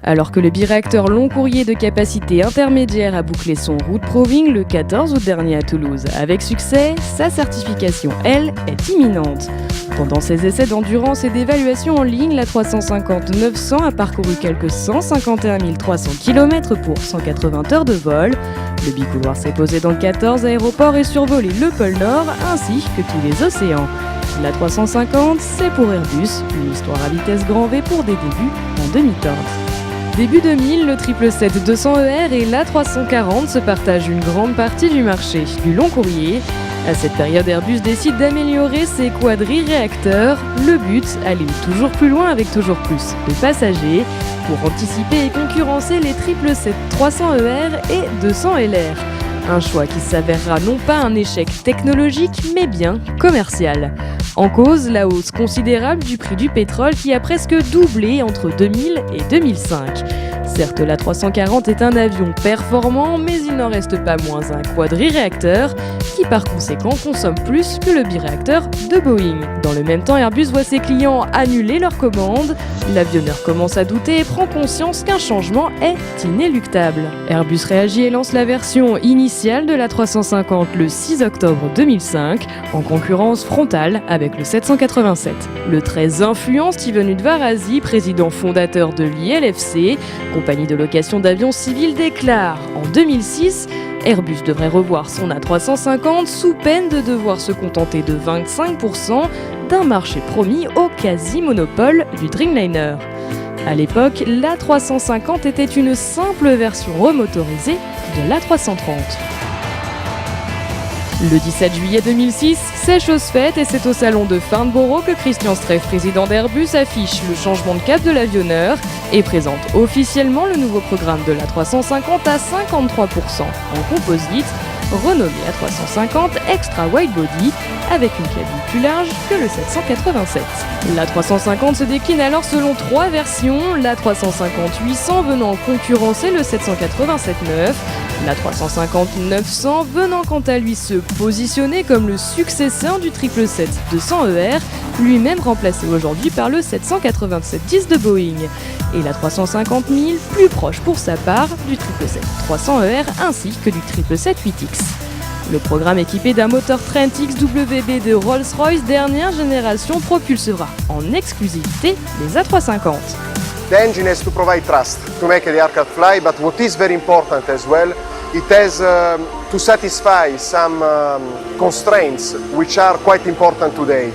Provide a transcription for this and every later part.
Alors que le biréacteur long courrier de capacité intermédiaire a bouclé son route proving le 14 août dernier à Toulouse avec succès, sa certification, elle, est imminente. Pendant ses essais d'endurance et d'évaluation en ligne, la 350-900 a parcouru quelques 151 300 km pour 180 heures de vol. Le bicouloir s'est posé dans 14 aéroports et survolé le pôle Nord ainsi que tous les océans. La 350, c'est pour Airbus, une histoire à vitesse grand V pour des débuts en demi-teinte. Début 2000, le 777-200ER et l'A340 se partagent une grande partie du marché du long courrier. À cette période, Airbus décide d'améliorer ses quadri-réacteurs. Le but, aller toujours plus loin avec toujours plus de passagers pour anticiper et concurrencer les 777-300ER et 200LR. Un choix qui s'avérera non pas un échec technologique, mais bien commercial. En cause, la hausse considérable du prix du pétrole qui a presque doublé entre 2000 et 2005. Certes, l'A340 est un avion performant, mais il n'en reste pas moins un quadri-réacteur qui par conséquent consomme plus que le biréacteur de Boeing. Dans le même temps, Airbus voit ses clients annuler leurs commandes. L'avionneur commence à douter et prend conscience qu'un changement est inéluctable. Airbus réagit et lance la version initiale de l'A350 le 6 octobre 2005, en concurrence frontale avec le 787. Le très influent Steven Udvar-Hazy, président fondateur de l'ILFC, compagnie de location d'avions civils, déclare en 2006 Airbus devrait revoir son A350 sous peine de devoir se contenter de 25% d'un marché promis au quasi-monopole du Dreamliner. À l'époque, l'A350 était une simple version remotorisée de l'A330. Le 17 juillet 2006, c'est chose faite et c'est au salon de Farnborough que Christian Streff, président d'Airbus, affiche le changement de cap de l'avionneur et présente officiellement le nouveau programme de l'A350 à 53% en composite, renommé A350 Extra Wide Body, avec une cabine plus large que le 787. L'A350 se décline alors selon 3 versions, l'A350-800 venant concurrencer le 787-9, l'A350-900 venant quant à lui se positionner comme le successeur du 777-200ER, lui-même remplacé aujourd'hui par le 787-10 de Boeing, et l'A350-1000 plus proche pour sa part du 777-300ER ainsi que du 777-8X. Le programme équipé d'un moteur Trent XWB de Rolls-Royce dernière génération propulsera en exclusivité les A350. The engine has to provide thrust to make the aircraft fly, but what is very important as well, it has to satisfy some constraints which are quite important today.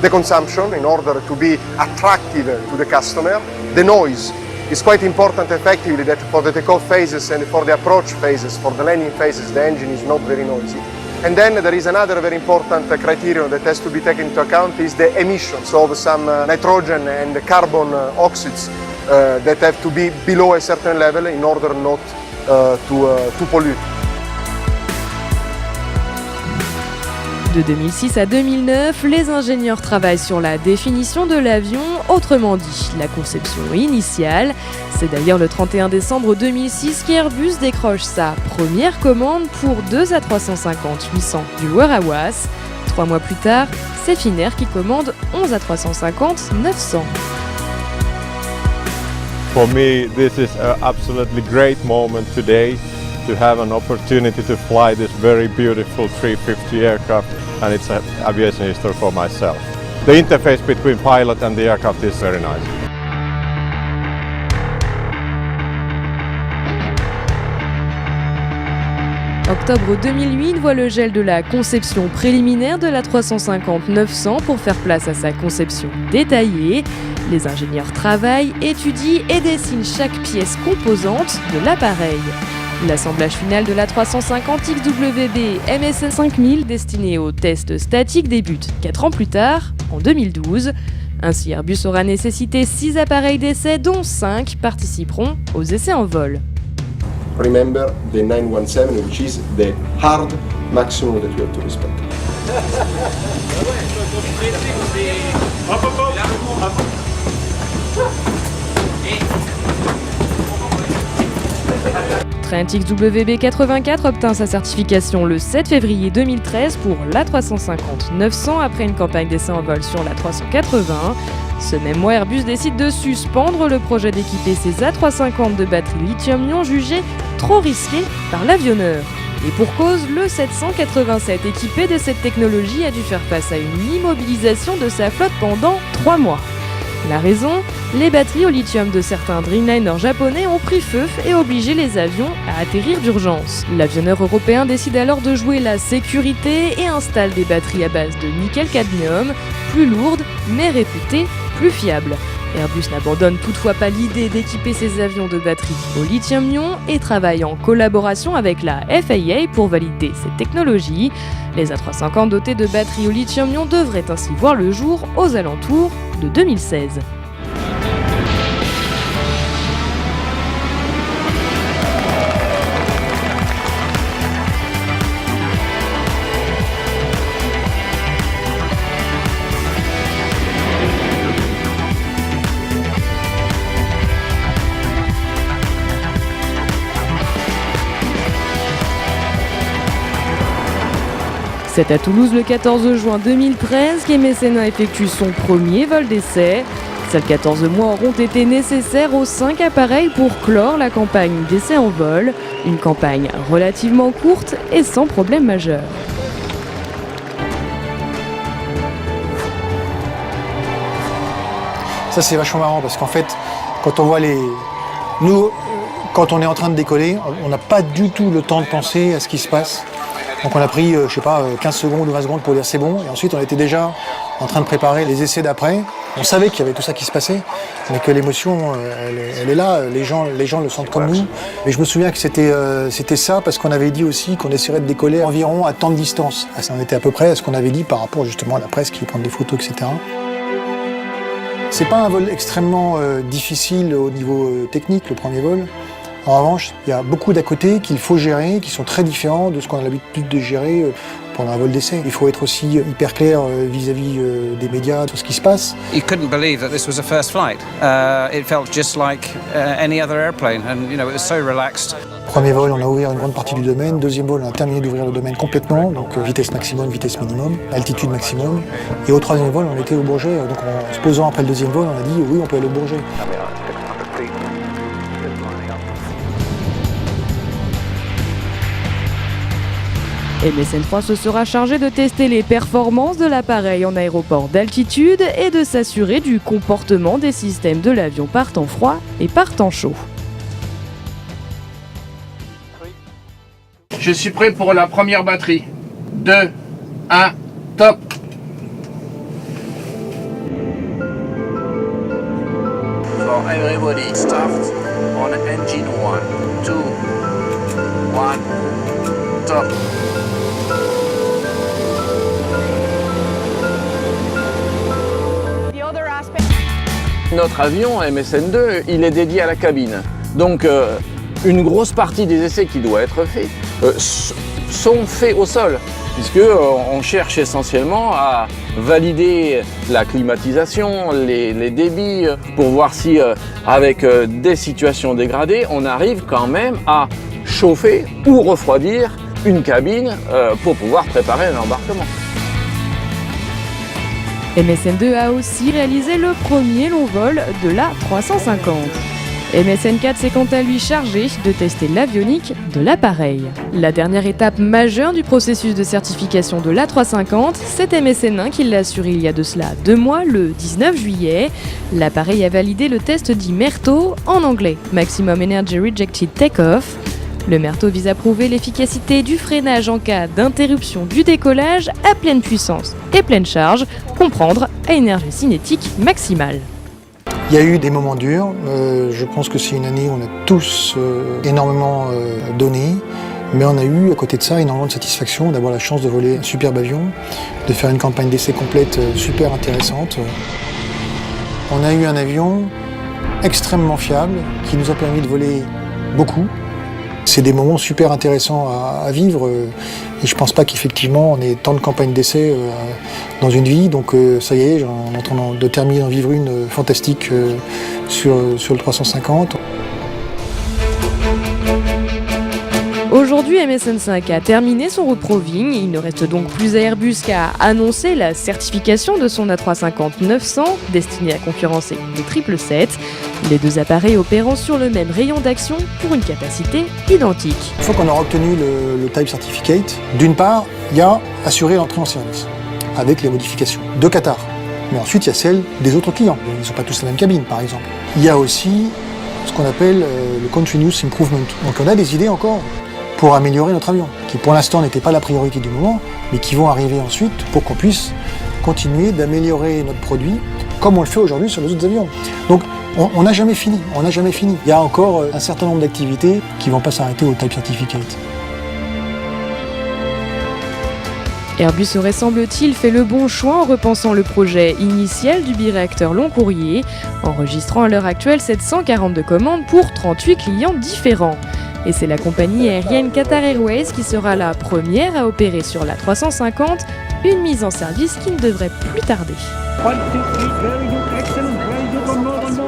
The consumption, in order to be attractive to the customer, the noise. It's quite important effectively that for the takeoff phases and for the approach phases, for the landing phases, the engine is not very noisy. And then there is another very important criterion that has to be taken into account is the emissions of some nitrogen and carbon oxides that have to be below a certain level in order not to pollute. De 2006 à 2009, les ingénieurs travaillent sur la définition de l'avion, autrement dit, la conception initiale. C'est d'ailleurs le 31 décembre 2006 qu'Airbus décroche sa première commande pour 2 A350-800 du Warrawas. 3 mois plus tard, c'est Finnair qui commande 11 A350-900. For me, this is an absolutely great moment today to have an opportunity to fly this very beautiful 350 aircraft, and it's an aviation history for myself. The interface between pilot and the aircraft is very nice. Octobre 2008 voit le gel de la conception préliminaire de la 350-900 pour faire place à sa conception détaillée. Les ingénieurs travaillent, étudient et dessinent chaque pièce composante de l'appareil. L'assemblage final de la 350 XWB MSN 5000 destiné aux tests statiques débute 4 ans plus tard, en 2012. Ainsi, Airbus aura nécessité 6 appareils d'essai, dont 5 participeront aux essais en vol. Remember the 917, which is the hard maximum that you have to respect. Trent XWB 84 obtint sa certification le 7 février 2013 pour l'A350-900 après une campagne d'essai en vol sur l'A380. Ce même mois, Airbus décide de suspendre le projet d'équiper ses A350 de batterie lithium-ion jugé trop risqué par l'avionneur. Et pour cause, le 787 équipé de cette technologie a dû faire face à une immobilisation de sa flotte pendant 3 mois. La raison ? Les batteries au lithium de certains Dreamliners japonais ont pris feu et obligé les avions à atterrir d'urgence. L'avionneur européen décide alors de jouer la sécurité et installe des batteries à base de nickel-cadmium, plus lourdes mais réputées plus fiables. Airbus n'abandonne toutefois pas l'idée d'équiper ses avions de batteries au lithium-ion et travaille en collaboration avec la FAA pour valider cette technologie. Les A350 dotés de batteries au lithium-ion devraient ainsi voir le jour aux alentours de 2016. C'est à Toulouse le 14 juin 2013 qu'MSN effectue son premier vol d'essai. Seuls 14 mois auront été nécessaires aux 5 appareils pour clore la campagne d'essai en vol, une campagne relativement courte et sans problème majeur. Ça c'est vachement marrant parce qu'en fait, quand on voit Nous, quand on est en train de décoller, on n'a pas du tout le temps de penser à ce qui se passe. Donc on a pris, 15 secondes ou 20 secondes pour dire c'est bon, et ensuite on était déjà en train de préparer les essais d'après. On savait qu'il y avait tout ça qui se passait, mais que l'émotion, elle est là, les gens le sentent comme nous. Mais je me souviens que c'était ça, parce qu'on avait dit aussi qu'on essaierait de décoller environ à tant de distance. Ça en était à peu près à ce qu'on avait dit par rapport justement à la presse qui veut prendre des photos, etc. C'est pas un vol extrêmement difficile au niveau technique, le premier vol. En revanche, il y a beaucoup d'à côté qu'il faut gérer, qui sont très différents de ce qu'on a l'habitude de gérer pendant un vol d'essai. Il faut être aussi hyper clair vis-à-vis des médias, tout ce qui se passe. You couldn't believe that this was a first flight. It felt just like any other airplane, and it was so relaxed. Premier vol, on a ouvert une grande partie du domaine. Deuxième vol, on a terminé d'ouvrir le domaine complètement, donc vitesse maximum, vitesse minimum, altitude maximum. Et au troisième vol, on était au Bourget. Donc en se posant après le deuxième vol, on a dit oui, on peut aller au Bourget. MSN 3 se sera chargé de tester les performances de l'appareil en aéroport d'altitude et de s'assurer du comportement des systèmes de l'avion par temps froid et par temps chaud. Je suis prêt pour la première batterie. 2, 1, top! For everybody, start on engine 1, 2, 1, top! Notre avion MSN2, il est dédié à la cabine. Donc une grosse partie des essais qui doivent être faits sont faits au sol, puisqu'on cherche essentiellement à valider la climatisation, les débits, pour voir si avec des situations dégradées, on arrive quand même à chauffer ou refroidir une cabine pour pouvoir préparer un embarquement. MSN2 a aussi réalisé le premier long vol de l'A350. MSN4 s'est quant à lui chargé de tester l'avionique de l'appareil. La dernière étape majeure du processus de certification de l'A350, c'est MSN1 qui l'a assuré il y a de cela 2 mois, le 19 juillet. L'appareil a validé le test dit MERTO, en anglais Maximum Energy Rejected Takeoff. Le MERTO vise à prouver l'efficacité du freinage en cas d'interruption du décollage à pleine puissance et pleine charge, comprendre à énergie cinétique maximale. Il y a eu des moments durs, je pense que c'est une année où on a tous énormément donné, mais on a eu à côté de ça énormément de satisfaction d'avoir la chance de voler un superbe avion, de faire une campagne d'essai complète super intéressante. On a eu un avion extrêmement fiable qui nous a permis de voler beaucoup. C'est des moments super intéressants à vivre et je pense pas qu'effectivement on ait tant de campagnes d'essai dans une vie, donc ça y est, on est en train de terminer d'en vivre une fantastique sur le 350. Aujourd'hui, Aujourd'hui, MSN 5 a terminé son route proving. Il ne reste donc plus à Airbus qu'à annoncer la certification de son A350-900, destiné à concurrencer le 777. Les deux appareils opérant sur le même rayon d'action pour une capacité identique. Une fois qu'on aura obtenu le Type Certificate, d'une part, il y a assurer l'entrée en service, avec les modifications de Qatar. Mais ensuite, il y a celle des autres clients. Ils ne sont pas tous la même cabine, par exemple. Il y a aussi ce qu'on appelle le Continuous Improvement. Donc on a des idées encore pour améliorer notre avion, qui pour l'instant n'étaient pas la priorité du moment, mais qui vont arriver ensuite pour qu'on puisse continuer d'améliorer notre produit, comme on le fait aujourd'hui sur les autres avions. Donc on n'a jamais fini, on n'a jamais fini. Il y a encore un certain nombre d'activités qui ne vont pas s'arrêter au Type Certificate. Airbus aurait, semble-t-il, fait le bon choix en repensant le projet initial du biréacteur long courrier, enregistrant à l'heure actuelle 742 commandes pour 38 clients différents. Et c'est la compagnie aérienne Qatar Airways qui sera la première à opérer sur l'A350, une mise en service qui ne devrait plus tarder. 1, 2, 3, very good, excellent, very good, one more.